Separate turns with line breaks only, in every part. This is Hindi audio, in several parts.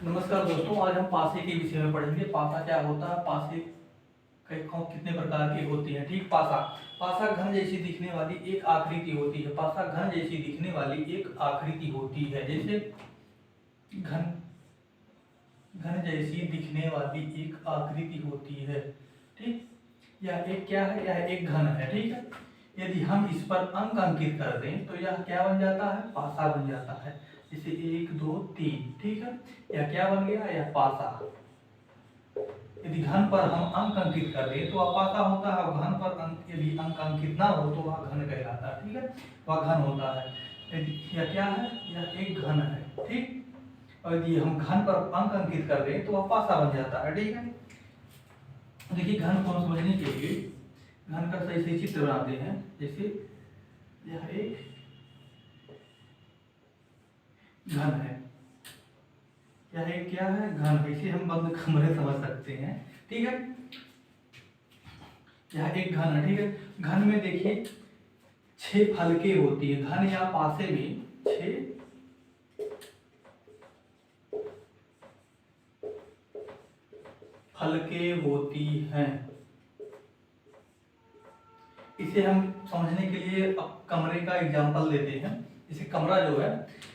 नमस्कार दोस्तों, आज हम पासे के विषय में पढ़ेंगे। पासा क्या होता है, पासे कितने प्रकार की होती है। ठीक, पासा पासा घन जैसी दिखने वाली एक आकृति होती है। पासा घन जैसी दिखने वाली एक आकृति होती है। जैसे घन घन जैसी दिखने वाली एक आकृति होती है। ठीक, यह एक क्या है, यह एक घन है। ठीक है, यदि हम इस पर अंक अंकित कर दें तो यह क्या बन जाता है, पासा बन जाता है। जैसे 1 2 3। ठीक है, यह क्या बन गया, यह पासा। यदि घन पर हम अंक अंकित कर दें तो वह पासा होता है, और घन पर अंक यदि अंक अंकित ना हो तो वह घन कहलाता है। ठीक है, वह घन होता है। यदि यह क्या है, यह एक घन है। ठीक, और यदि हम घन पर अंक अंकित कर दें तो वह पासा बन जाता है। ठीक है, देखिए घन को समझने के लिए घन का सही सही चित्र बनाते हैं। जैसे यह एक घन है, यह एक क्या है, घन। इसे हम बंद कमरे समझ सकते हैं। ठीक है, यह एक घन है। ठीक है, घन में देखिए 6 फलके होती है। घन या पासे में 6 फलके होती हैं। इसे हम समझने के लिए अब कमरे का एग्जांपल लेते हैं। जैसे कमरा जो है,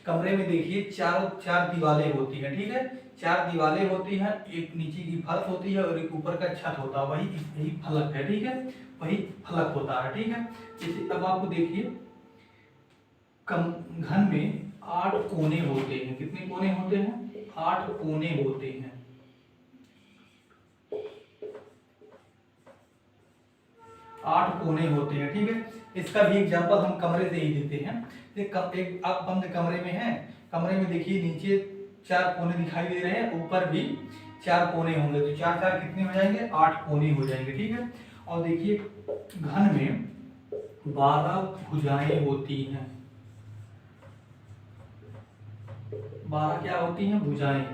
कमरे में देखिए चार दीवारें होती हैं। ठीक है, 4 दीवारें होती हैं, एक नीचे की फर्श होती है और एक ऊपर का छत होता है। वही फलक है। ठीक है, वही फलक होता है। ठीक है, जैसे अब आपको देखिए घन में 8 कोने होते हैं। कितने कोने होते हैं, 8 कोने होते हैं। 8 कोने होते हैं। ठीक है, इसका भी एग्जांपल हम कमरे से ही देते हैं। एक आप बंद कमरे में हैं, कमरे में देखिए नीचे 4 कोने दिखाई दे रहे हैं, ऊपर भी 4 कोने होंगे, तो 4 4 कितने हो जाएंगे, 8 कोने हो जाएंगे। ठीक है, और देखिए घन में 12 भुजाएं होती हैं। 12 क्या होती हैं, भुजाएं।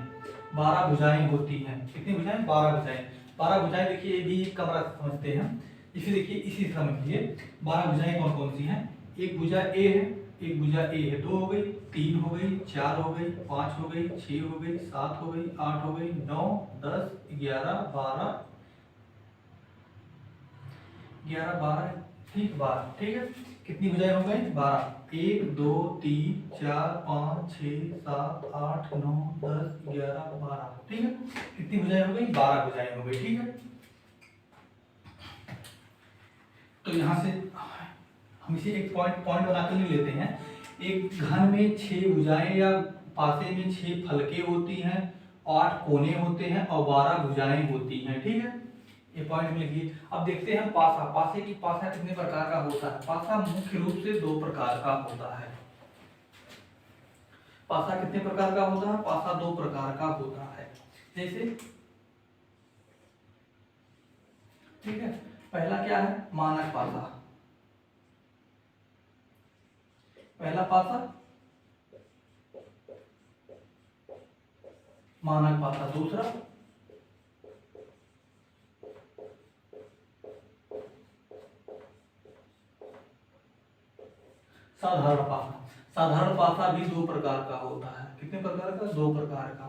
12 भुजाएं होती हैं। कितनी भुजाएं, 12 भुजाएं। 12 भुजाएं देखिए, ये भी कमरा समझते हैं। इसे देखिए, इसी समझिए 12 भुजाएं कौन कौन सी हैं। एक भुजा ए है, एक भुजा ए है, 2 हो गई, 3 हो गई, 4 हो गई, 5 हो गई, 6 हो गई, 7 हो गई, 8 हो गई, 9 10 11 12 11 12। ठीक, 12। ठीक है, कितनी भुजाएं हो गई, 12। 1 2 3 4 5 6 7 8 9 10 11 12। ठीक है, कितनी भुजाएं हो गई, 12 भुजाएं हो गई। ठीक है, तो यहाँ से हम इसे एक पॉइंट पॉइंट बनाकर नहीं लेते हैं। एक घन में 6 भुजाएं या पासे में 6 फलके होती हैं, 8 कोने होते हैं और 12 भुजाएं होती हैं। ठीक है, ये पॉइंट में लिखिए। अब देखते हैं पासा। पासे की पासा कितने प्रकार का होता है। पासा मुख्य रूप से 2 प्रकार का होता है। पासा कितने प्रकार का होता है, पासा 2 प्रकार का होता है। जैसे ठीक है, पहला क्या है, मानक पासा। पहला पासा मानक पासा। दूसरा साधारण पासा। साधारण पासा भी 2 प्रकार का होता है। कितने प्रकार का, 2 प्रकार का।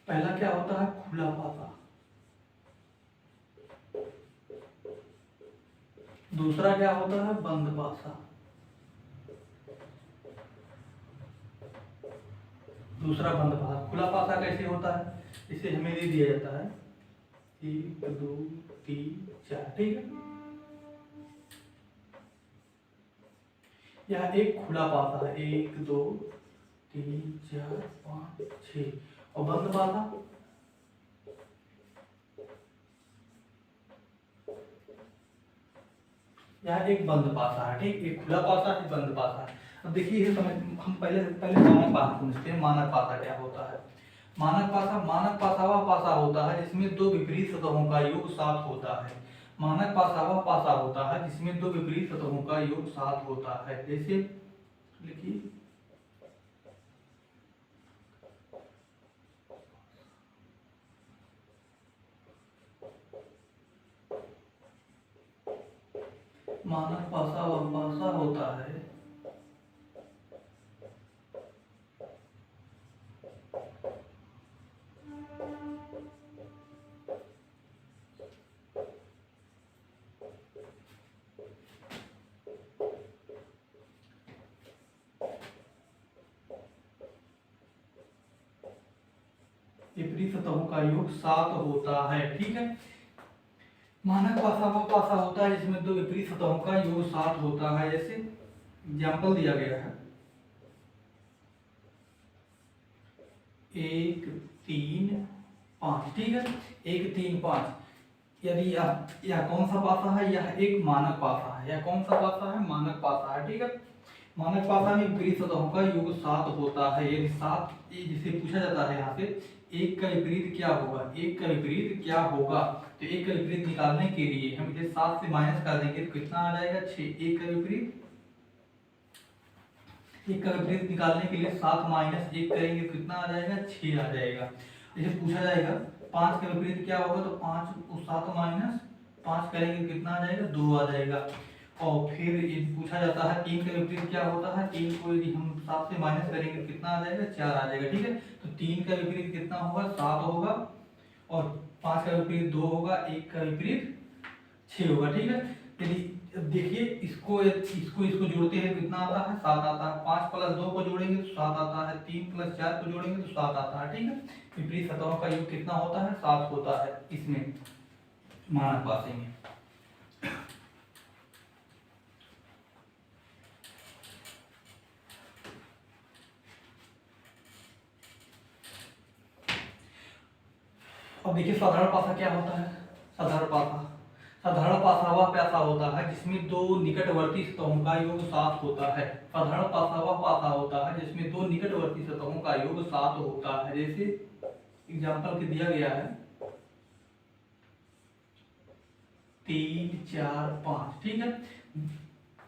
पहला क्या होता है, खुला पासा। दूसरा क्या होता है, बंद पासा। दूसरा बंद पासा। खुला पासा कैसे होता है, इसे हमें दे दिया जाता है 1 2 3 4। ठीक है, यह एक खुला पासा है, 1 2 3 4 5 6। और बंद पासा, यह एक बंद पासा है। ठीक, एक खुला पासा है, बंद पासा है। अब देखिए ये समझ, हम पहले पहले मानक पासा समझते हैं। मानक पासा क्या होता है। मानक पासा वह पासा होता है जिसमें 2 विपरीत सतहों का योग 7 होता है। मानक पासा वह पासा होता है जिसमें 2 विपरीत सतहों का योग 7 होता है। जैसे लिखिए, मानक पासा वह पासा होता है विपरीत सतहों का योग 7 होता है। ठीक है, मानक पासा वह पासा होता है जिसमें दो विपरीत सतहों का योग 7 होता है। जैसे एग्जाम्पल दिया गया है 1 3 5। ठीक है, 1 3 5। यदि यह कौन सा पासा है? यह एक मानक पासा है। यह कौन सा पासा है? मानक पासा है। ठीक है, मानक पासा में विपरीत सतहों का योग 7 होता है। यदि 7 जिसे पूछा जाता है यहाँ से एक का विपरीत क्या होगा, एक का विपरीत क्या होगा, तो एक का विपरीत निकालने के लिए हम इसे 7 से माइनस कर देंगे तो कितना आ जाएगा? 6। एक का विपरीत निकालने के लिए 7 माइनस 1 करेंगे तो कितना आ जाएगा? 6 आ जाएगा। जैसे पूछा जाएगा 5 का विपरीत क्या होगा, तो 5 को 7 माइनस 5 करेंगे तो कितना आ जाएगा? 2 आ जाएगा। और फिर ये पूछा जाता है 3 का विपरीत क्या होता है, 3 को यदि हम 7 से माइनस करेंगे तो कितना आ जाएगा? 4 आ जाएगा। ठीक है, तो 3 का विपरीत कितना होगा? 7 होगा, और 5 का विपरीत 2 होगा, 1 का विपरीत 6 होगा। ठीक है, यदि देखिए इसको जोड़ते हैं तो कितना आता है? 7 आता है। 5 प्लस 2 को जोड़ेंगे तो 7 आता है। 3 प्लस 4 को जोड़ेंगे तो 7 आता है। ठीक है, विपरीत सतहों का योग कितना होता है? 7 होता है इसमें, मानक पासे में। अब देखिए साधारण पासा क्या होता है? साधारण पासा वह पासा होता है जिसमें दो निकटवर्ती सतहों का योग 7 होता है। साधारण पासा वह पासा होता है जिसमें दो निकटवर्ती सतहों का योग 7 होता है। जैसे एग्जाम्पल के दिया गया है 3 4 5। ठीक है,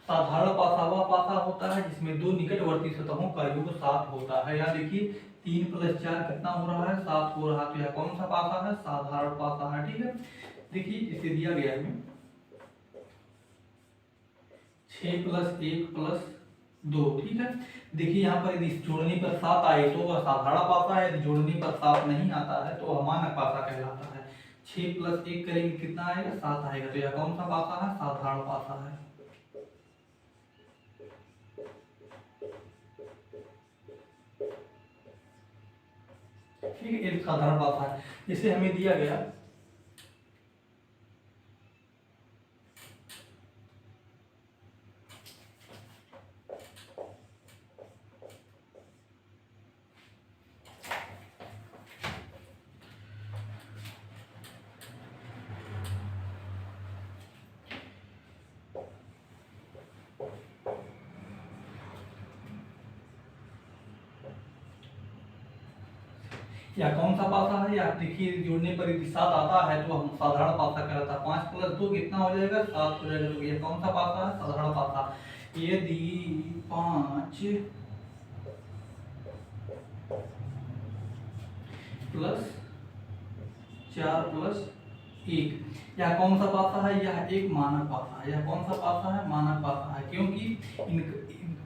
साधारण पासा वह पासा होता है जिसमें दो निकटवर्ती सतहों का योग 7 होता है। यहाँ देखिए 3 प्लस 4 कितना हो रहा है? 7 हो रहा है। तो यह कौन सा पासा है? साधारण पासा है। ठीक है, देखिए इसे दिया गया है 6 प्लस 1 प्लस 2। ठीक है, देखिए यहाँ पर यदि जोड़ने पर 7 आए तो वह साधारण पासा है, यदि जोड़ने पर 7 नहीं आता है तो वह मानक पासा कहलाता है। 6 प्लस 1 करेंगे कितना आएगा? 7 आएगा। तो यह कौन सा पासा है? साधारण पासा है। ठीक है, एक साधारण पासा है। जिसे हमें दिया गया या कौन सा पासा है? या देखिए जोड़ने पर यदि 7 आता है तो हम साधारण पासा कहलाता है। 5 प्लस 2 कितना हो जाएगा? 7 हो जाएगा। तो ये कौन सा पासा है? साधारण पासा। यदि 5 प्लस 4 प्लस 1, यह कौन सा पासा है? यह एक मानक पासा है। यह कौन सा पासा है? मानक पासा है। क्योंकि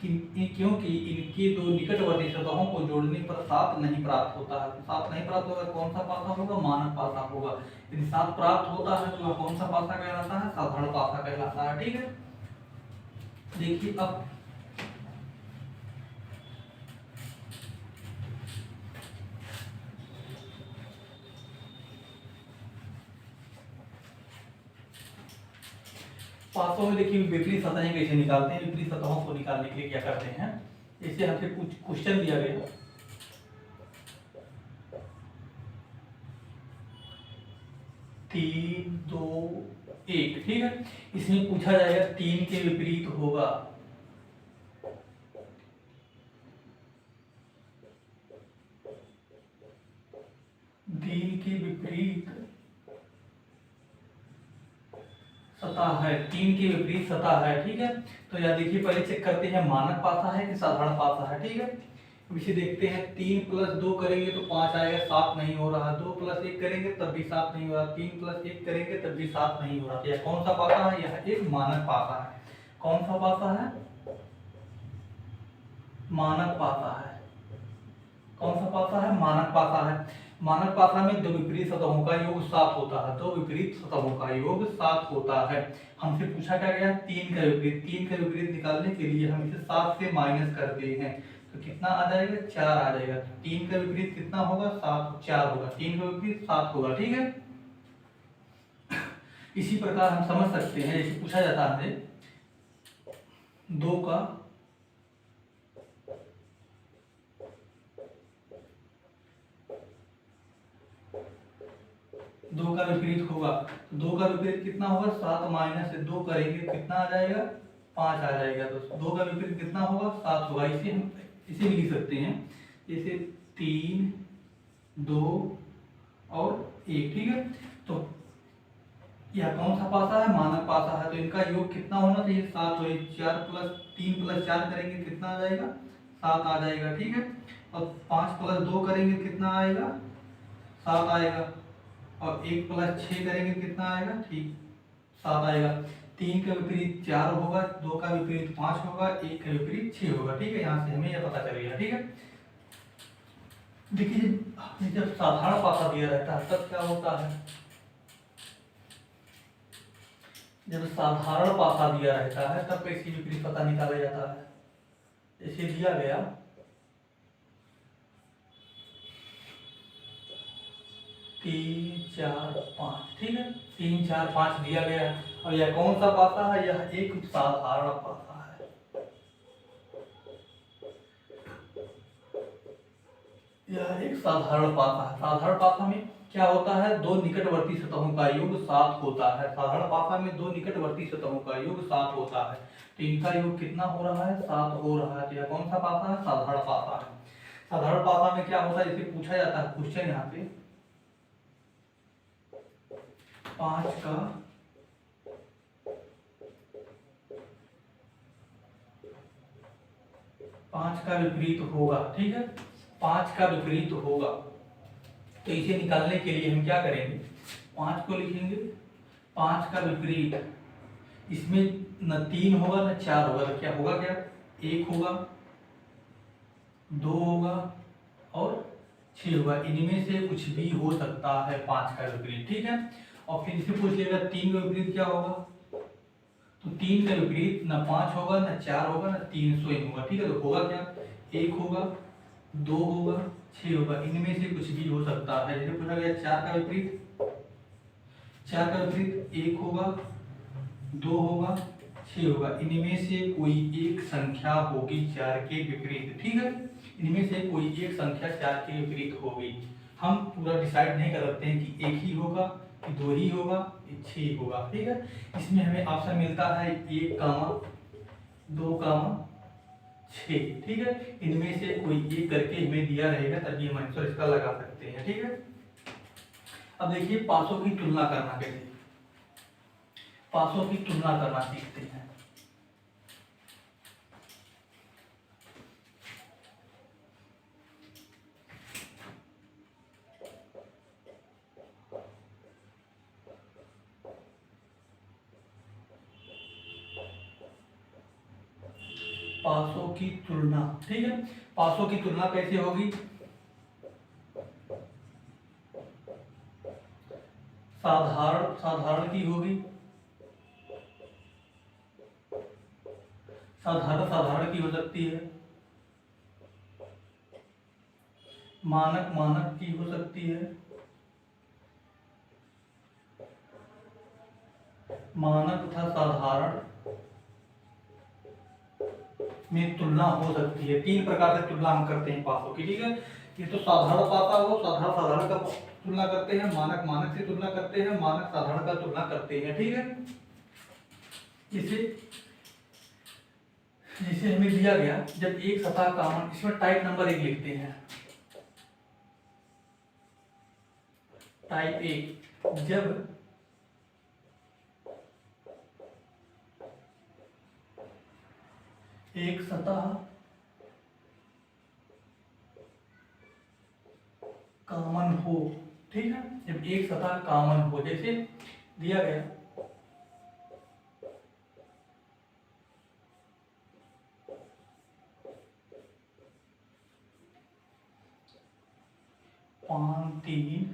इनके दो निकटवर्ती सतहों को जोड़ने पर 7 नहीं प्राप्त होता है। 7 नहीं प्राप्त होगा, कौन सा पासा होगा? मानक पासा होगा। यदि 7 प्राप्त होता है तो वह कौन सा पासा कहलाता है? साधारण पासा कहलाता है। ठीक है, देखिए अब पासों में देखिए विपरीत सतहें कैसे निकालते हैं। विपरीत सतहों को निकालने के लिए क्या करते हैं? जैसे हमसे कुछ क्वेश्चन दिया गया 3 2 1। ठीक है, इसमें पूछा जाएगा 3 के विपरीत होगा। तीन के विपरीत सतह है। 3 के विपरीत सतह है। ठीक है, तो यह देखिए पहले चेक करते हैं मानक पासा है कि साधारण पासा है। ठीक है, इसे देखते हैं 3 प्लस 2 करेंगे तो 5 आएगा, 7 नहीं हो रहा। 2 प्लस 1 करेंगे तब भी 7 नहीं हो रहा। 3 प्लस 1 करेंगे तब भी 7 नहीं हो रहा। यह कौन सा पासा है? यह एक मानक पासा है। कौन सा पासा है? मानक पासा है। कौन सा पासा है? मानक पासा है। मानक पासा में दो विपरीत सतहों का योग 7 होता है। दो विपरीत सतहों का योग 7 होता है। हमसे पूछा क्या गया? 3 का विपरीत। 3 का विपरीत निकालने के लिए हम इसे 7 से माइनस करते हैं तो कितना आ जाएगा, 4 आ जाएगा। 3 का विपरीत कितना होगा, 7, 4 होगा। 3 का विपरीत 7 होगा, ठीक है। इसी प्रकार हम समझ सकते हैं, जैसे पूछा जाता है 2 का 2 का विपरीत होगा, तो 2 का विपरीत कितना होगा, 7 माइनस 2 करेंगे कितना आ जाएगा, 5 आ जाएगा। तो 2 का विपरीत कितना होगा, 7 होगा। इसे हम इसे भी लिख सकते हैं जैसे 3, 2 और 1, ठीक है। तो यह कौन सा पासा है, मानक पासा है, तो इनका योग कितना होना चाहिए, 7 हो। 4 प्लस 3 प्लस 4 करेंगे कितना आ जाएगा, 7 आ जाएगा, ठीक है। और 5 प्लस 2 करेंगे कितना आएगा, 7 आएगा। और 1 प्लस 6 करेंगे कितना आएगा, ठीक 7 आएगा। 3 का विपरीत 4 होगा, 2 का विपरीत 5 होगा, 1 का विपरीत 6 होगा, ठीक है। यहाँ से हमें यह पता चल गया, ठीक है। देखिए जब साधारण पासा दिया रहता है तब क्या होता है, जब साधारण पासा दिया रहता है तब कैसे विपरीत पता निकाला जाता है। जैसे दिया गया 3, 4, 5, ठीक है। 3, 4, 5 दिया गया है। और यह कौन सा पासा है, यह एक साधारण पासा है। यह एक साधारण पासा है। साधारण पासा में क्या होता है, दो निकटवर्ती सतहों का योग 7 होता है। साधारण पासा में दो निकटवर्ती सतहों का योग 7 होता है। तो इनका योग कितना हो रहा है, 7 हो रहा है। तो यह कौन सा पासा है, साधारण पासा है। साधारण पासा में क्या होता है, जैसे पूछा जाता है क्वेश्चन यहाँ पे 5 का 5 का विपरीत होगा, ठीक है। 5 का विपरीत होगा, तो इसे निकालने के लिए हम क्या करेंगे, 5 को लिखेंगे 5 का विपरीत, इसमें न 3 होगा न 4 होगा, तो क्या होगा, क्या 1 होगा, 2 होगा और 6 होगा। इनमें से कुछ भी हो सकता है 5 का विपरीत, ठीक है। और फिर इसे पूछ लिएगा 3 का विपरीत क्या होगा, तो 3 का विपरीत न 5 होगा न 4 होगा न 3 स्वयं होगा, ठीक है। तो होगा क्या, 1 होगा, 2 होगा, 6 होगा। इनमें से कुछ भी हो सकता है। जैसे पूछा गया 4 का विपरीत, 4 का विपरीत 1 होगा, 2 होगा, 6 होगा। इनमें से कोई एक संख्या होगी 4 के विपरीत, ठीक है। इनमें से कोई एक संख्या 4 के विपरीत होगी। हम पूरा डिसाइड नहीं कर सकते हैं कि 1 ही होगा कि 2 ही होगा कि 6 होगा, ठीक है। इसमें हमें ऑप्शन मिलता है 1, 2, 6, ठीक है। इनमें से कोई एक करके हमें दिया रहेगा, तभी हम आंसर इसका लगा सकते हैं, ठीक है। अब देखिए पासों की तुलना करना कैसे, पासों की तुलना करना सीखते हैं। पासों की तुलना, ठीक है। पासों की तुलना कैसे होगी, साधारण साधारण की होगी, साधारण साधारण की हो सकती है, मानक मानक की हो सकती है, मानक तथा साधारण में तुलना हो सकती है। 3 प्रकार से तुलना हम करते हैं पासों की, ठीक है। ये तो साधारण पासा हो, साधारण साधारण का तुलना करते हैं, मानक मानक से तुलना करते हैं, मानक साधारण का तुलना करते हैं, ठीक है। जिसे जिसे हमें दिया गया, जब एक सतह कामन, इसमें टाइप नंबर 1 लिखते हैं। टाइप 1, जब एक सतह कॉमन हो, ठीक है। जब एक सतह कॉमन हो, जैसे दिया गया 5, 3,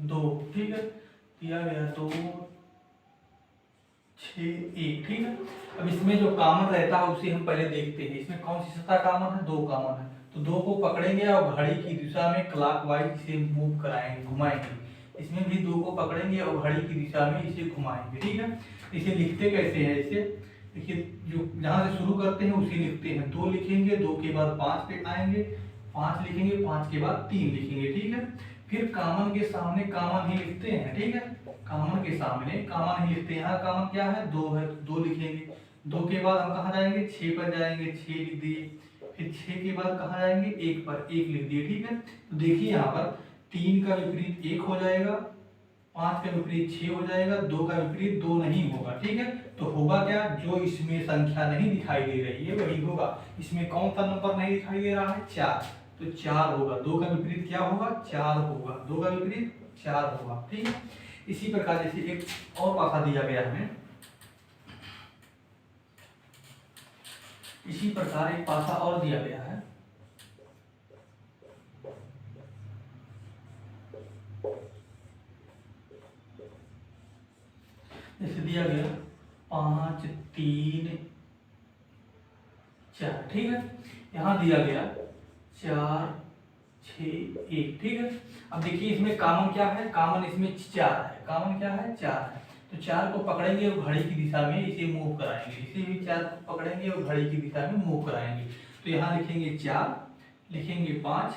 2, ठीक है। दिया गया 2, 6, 1, ठीक है। अब इसमें जो कॉमन रहता है उसे हम पहले देखते हैं। इसमें कौन सी सतह कॉमन है, 2 कॉमन है, तो दो को पकड़ेंगे और घड़ी की दिशा में क्लॉकवाइज इसे मूव कराएंगे, घुमाएंगे। इसमें भी दो को पकड़ेंगे और घड़ी की दिशा में इसे घुमाएंगे, ठीक है। इसे लिखते कैसे हैं, इसे देखिए, जो जहाँ से शुरू करते हैं उसे लिखते हैं। दो लिखेंगे, दो के बाद 5 पे आएंगे, 5 लिखेंगे, 5 के बाद 3 लिखेंगे, ठीक है। फिर कामन के सामने कामन ही लिखते हैं, ठीक है। कामन के सामने कामन ही लिखते हैं। यहाँ कामन क्या है, 2 है, 2 लिखेंगे। 2 के बाद हम कहाँ जाएंगे, 6 पर जाएंगे, 6 लिख दिए। फिर 6 के बाद कहाँ जाएंगे, 1 पर, 1 लिख दिए, ठीक है। तो देखिए यहाँ पर 3 का विपरीत 1 हो जाएगा, 5 का विपरीत 6 हो जाएगा, 2 का विपरीत 2 नहीं होगा, ठीक है। तो होगा क्या, जो इसमें संख्या नहीं दिखाई दे रही है वही होगा। इसमें कौन सा नंबर नहीं दिखाई दे रहा है, 4, तो 4 होगा। 2 का विपरीत क्या होगा, 4 होगा। 2 का विपरीत 4 होगा, ठीक है। इसी प्रकार जैसे एक और पासा दिया गया हमें, इसी प्रकार एक पासा और दिया गया है। जैसे दिया गया 5 3 4, ठीक है। यहाँ दिया गया 4 6 1, ठीक है। अब देखिए इसमें कामन क्या है, कामन इसमें 4 है। कामन क्या है, 4 है। तो 4 को पकड़ेंगे और घड़ी की दिशा में इसे मूव कराएंगे। इसे भी 4 को पकड़ेंगे और घड़ी की दिशा में मूव कराएंगे। तो यहाँ लिखेंगे 4, लिखेंगे 5,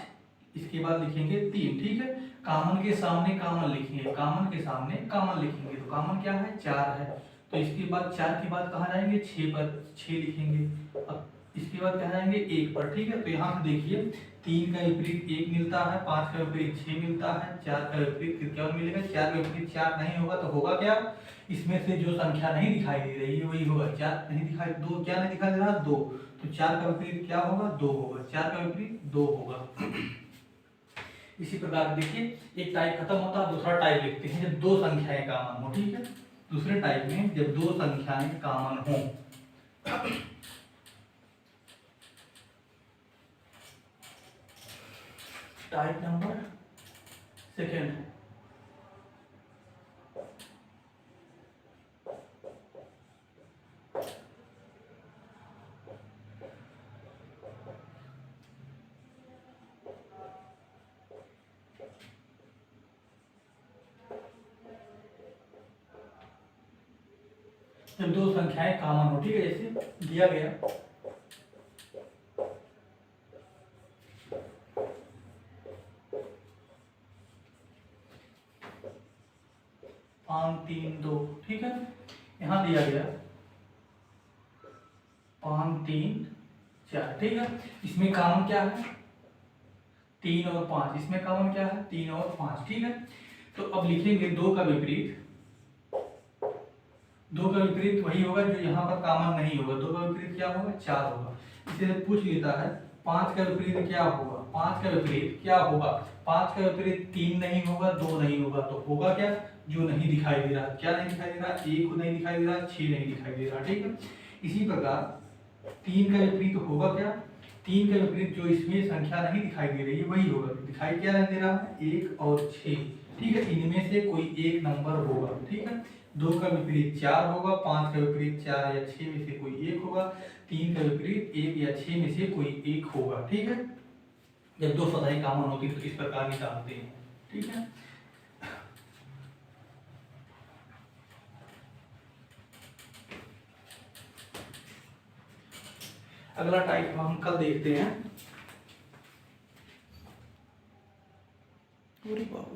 इसके बाद लिखेंगे 3, ठीक है। कामन के सामने कामन लिखेंगे, कामन के सामने कामन लिखेंगे। तो कामन क्या है, 4 है। तो इसके बाद 4 के बाद कहाँ जाएंगे, 6 पर, 6 लिखेंगे। अब इसके बाद कहाँ जाएंगे, 1 पर, ठीक है। तो यहाँ से देखिए 3 का विपरीत 1 मिलता है, 5 का विपरीत 6 मिलता है, 4 का विपरीत क्या मिलेगा, 4 का विपरीत 4 नहीं होगा। तो होगा क्या, इसमें से जो संख्या नहीं दिखाई दे रही है वही होगा। 4 नहीं दिखाई, 2 क्या नहीं दिखाई दे रहा, 2। तो 4 का विपरीत क्या होगा, 2 होगा। 4 का विपरीत 2 होगा। इसी प्रकार देखिए एक टाइप खत्म होता है, दूसरा टाइप लिखते हैं जब दो संख्याएं कॉमन हो, ठीक है। दूसरे टाइप में जब दो संख्याएं कॉमन हो। टाइप नंबर सेकेंड, जब दो संख्याएं कॉमन हो, ठीक है। जैसे दिया गया 5 3 2, ठीक है। यहाँ दिया गया 5 3 4, ठीक है। इसमें कॉमन क्या है, 3 और 5। इसमें कॉमन क्या है, 3 और 5, ठीक है। तो अब लिखेंगे 2 का विपरीत। 2 का विपरीत वही होगा जो यहाँ पर कॉमन नहीं होगा। 2 का विपरीत क्या होगा, 4 होगा। इसे पूछ लेता है 5 का विपरीत क्या होगा, 5 का विपरीत क्या होगा। 5 का विपरीत 3 नहीं होगा, 2 नहीं होगा। तो होगा क्या, जो नहीं दिखाई दे रहा। क्या नहीं दिखाई दे रहा, 1 नहीं दिखाई दे रहा, 6 नहीं दिखाई दे रहा, ठीक है। इसी प्रकार 3 का विपरीत होगा क्या, 3 का विपरीत जो इसमें संख्या नहीं दिखाई दे रही है वही होगा। दिखाई क्या नहीं दे रहा है, 1 और 6, ठीक है। इनमें से कोई एक नंबर होगा, ठीक है। 2 का विपरीत 4 होगा, 5 का विपरीत 4 या 6 में से कोई एक होगा, 3 का विपरीत 1 या 6 में से कोई एक होगा, ठीक है। जब दो सतहें कॉमन होती तो इस प्रकार निकालते हैं, ठीक है। अगला टाइप हम कल देखते हैं। पूरी बाबू